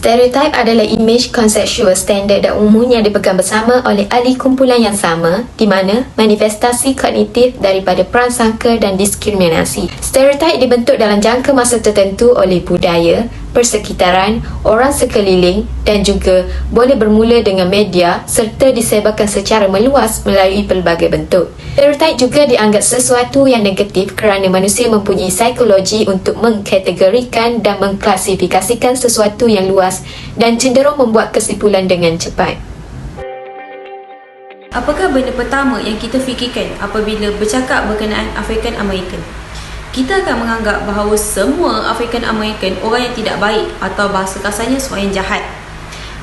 Stereotip adalah imej konseptual standard dan umumnya dipegang bersama oleh ahli kumpulan yang sama, di mana manifestasi kognitif daripada prasangka dan diskriminasi. Stereotip dibentuk dalam jangka masa tertentu oleh budaya, persekitaran, orang sekeliling dan juga boleh bermula dengan media serta disebarkan secara meluas melalui pelbagai bentuk. Stereotip juga dianggap sesuatu yang negatif kerana manusia mempunyai psikologi untuk mengkategorikan dan mengklasifikasikan sesuatu yang luas dan cenderung membuat kesimpulan dengan cepat. Apakah benda pertama yang kita fikirkan apabila bercakap berkenaan African American? Kita akan menganggap bahawa semua African American orang yang tidak baik atau bahasa kasarnya seorang yang jahat.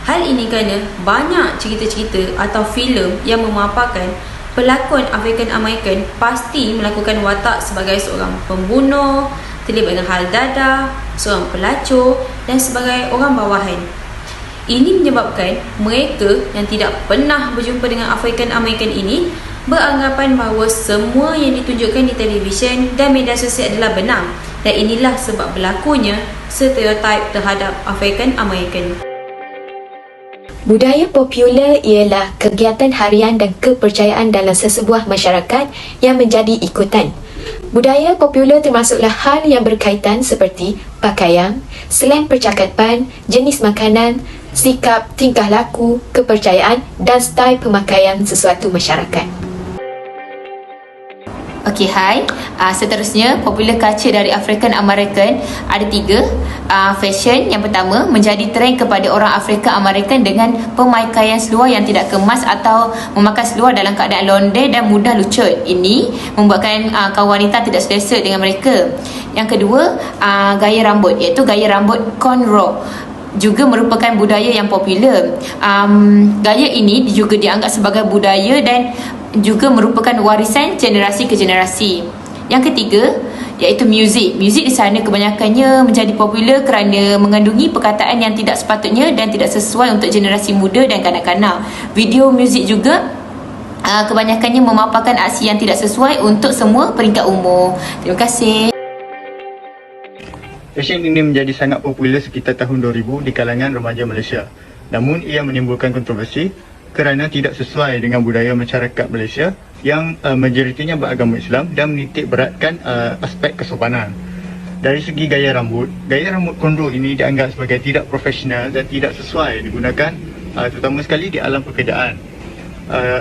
Hal ini kerana banyak cerita-cerita atau filem yang memaparkan pelakon African American pasti melakukan watak sebagai seorang pembunuh, terlibat dengan hal dadah, seorang pelacur dan sebagai orang bawahan. Ini menyebabkan mereka yang tidak pernah berjumpa dengan African American ini beranggapan bahawa semua yang ditunjukkan di televisyen dan media sosial adalah benar, dan inilah sebab berlakunya stereotip terhadap African American. Budaya popular ialah kegiatan harian dan kepercayaan dalam sesebuah masyarakat yang menjadi ikutan. Budaya popular termasuklah hal yang berkaitan seperti pakaian, slang percakapan, jenis makanan, sikap, tingkah laku, kepercayaan dan style pemakaian sesuatu masyarakat. Okey, hai. Seterusnya, popular culture dari African American ada 3. Fashion yang pertama, menjadi trend kepada orang Afrika American dengan pemakaian seluar yang tidak kemas atau memakai seluar dalam keadaan londe dan mudah lucut. Ini membuatkan kaum wanita tidak selesa dengan mereka. Yang kedua, gaya rambut, iaitu gaya rambut cornrow juga merupakan budaya yang popular. Gaya ini juga dianggap sebagai budaya dan juga merupakan warisan generasi ke generasi. Yang ketiga, iaitu muzik. Muzik di sana kebanyakannya menjadi popular kerana mengandungi perkataan yang tidak sepatutnya dan tidak sesuai untuk generasi muda dan kanak-kanak. Video muzik juga kebanyakannya memaparkan aksi yang tidak sesuai untuk semua peringkat umur. Terima kasih. Fashion ini menjadi sangat popular sekitar tahun 2000 di kalangan remaja Malaysia. Namun ia menimbulkan kontroversi kerana tidak sesuai dengan budaya masyarakat Malaysia yang majoritinya beragama Islam dan menitik beratkan aspek kesopanan. Dari segi gaya rambut cornrow ini dianggap sebagai tidak profesional dan tidak sesuai digunakan terutama sekali di alam pekerjaan.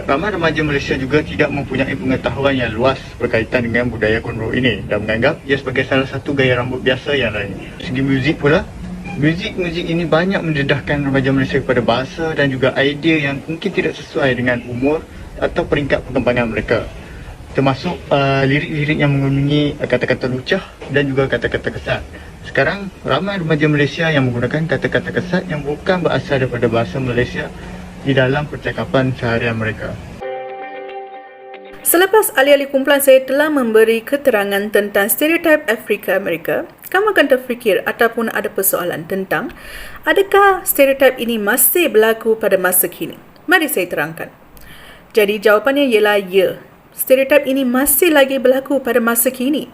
Ramai remaja Malaysia juga tidak mempunyai pengetahuan yang luas berkaitan dengan budaya cornrow ini dan menganggap ia sebagai salah satu gaya rambut biasa yang lain. Segi muzik pula, muzik ini banyak mendedahkan remaja Malaysia kepada bahasa dan juga idea yang mungkin tidak sesuai dengan umur atau peringkat perkembangan mereka, termasuk lirik-lirik yang mengandungi kata-kata lucah dan juga kata-kata kesat. Sekarang ramai remaja Malaysia yang menggunakan kata-kata kesat yang bukan berasal daripada bahasa Malaysia di dalam percakapan seharian mereka. Selepas ahli-ahli kumpulan saya telah memberi keterangan tentang stereotip Afrika Amerika, kamu akan terfikir ataupun ada persoalan tentang adakah stereotip ini masih berlaku pada masa kini? Mari saya terangkan. Jadi jawapannya ialah ya. Stereotip ini masih lagi berlaku pada masa kini.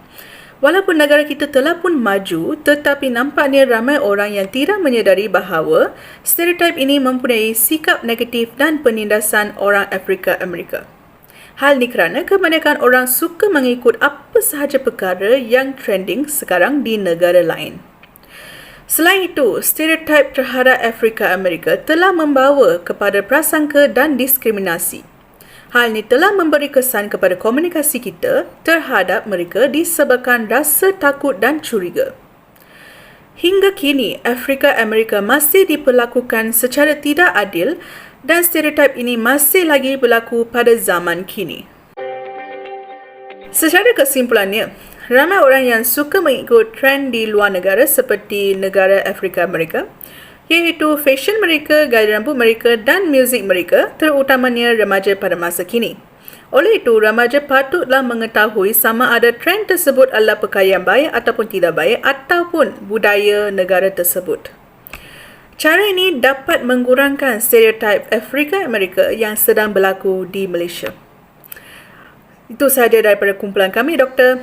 Walaupun negara kita telah pun maju, tetapi nampaknya ramai orang yang tidak menyedari bahawa stereotip ini mempunyai sikap negatif dan penindasan orang Afrika Amerika. Hal ini kerana kebanyakan orang suka mengikut apa sahaja perkara yang trending sekarang di negara lain. Selain itu, stereotip terhadap Afrika Amerika telah membawa kepada prasangka dan diskriminasi. Hal ini telah memberi kesan kepada komunikasi kita terhadap mereka disebabkan rasa takut dan curiga. Hingga kini, Afrika Amerika masih diperlakukan secara tidak adil dan stereotip ini masih lagi berlaku pada zaman kini. Secara kesimpulannya, ramai orang yang suka mengikut trend di luar negara seperti negara Afrika Amerika, iaitu fashion mereka, gaya rambut mereka dan muzik mereka, terutamanya remaja pada masa kini. Oleh itu, remaja patutlah mengetahui sama ada trend tersebut adalah pakaian baik ataupun tidak baik ataupun budaya negara tersebut. Cara ini dapat mengurangkan stereotip Afrika Amerika yang sedang berlaku di Malaysia. Itu sahaja daripada kumpulan kami, Doktor.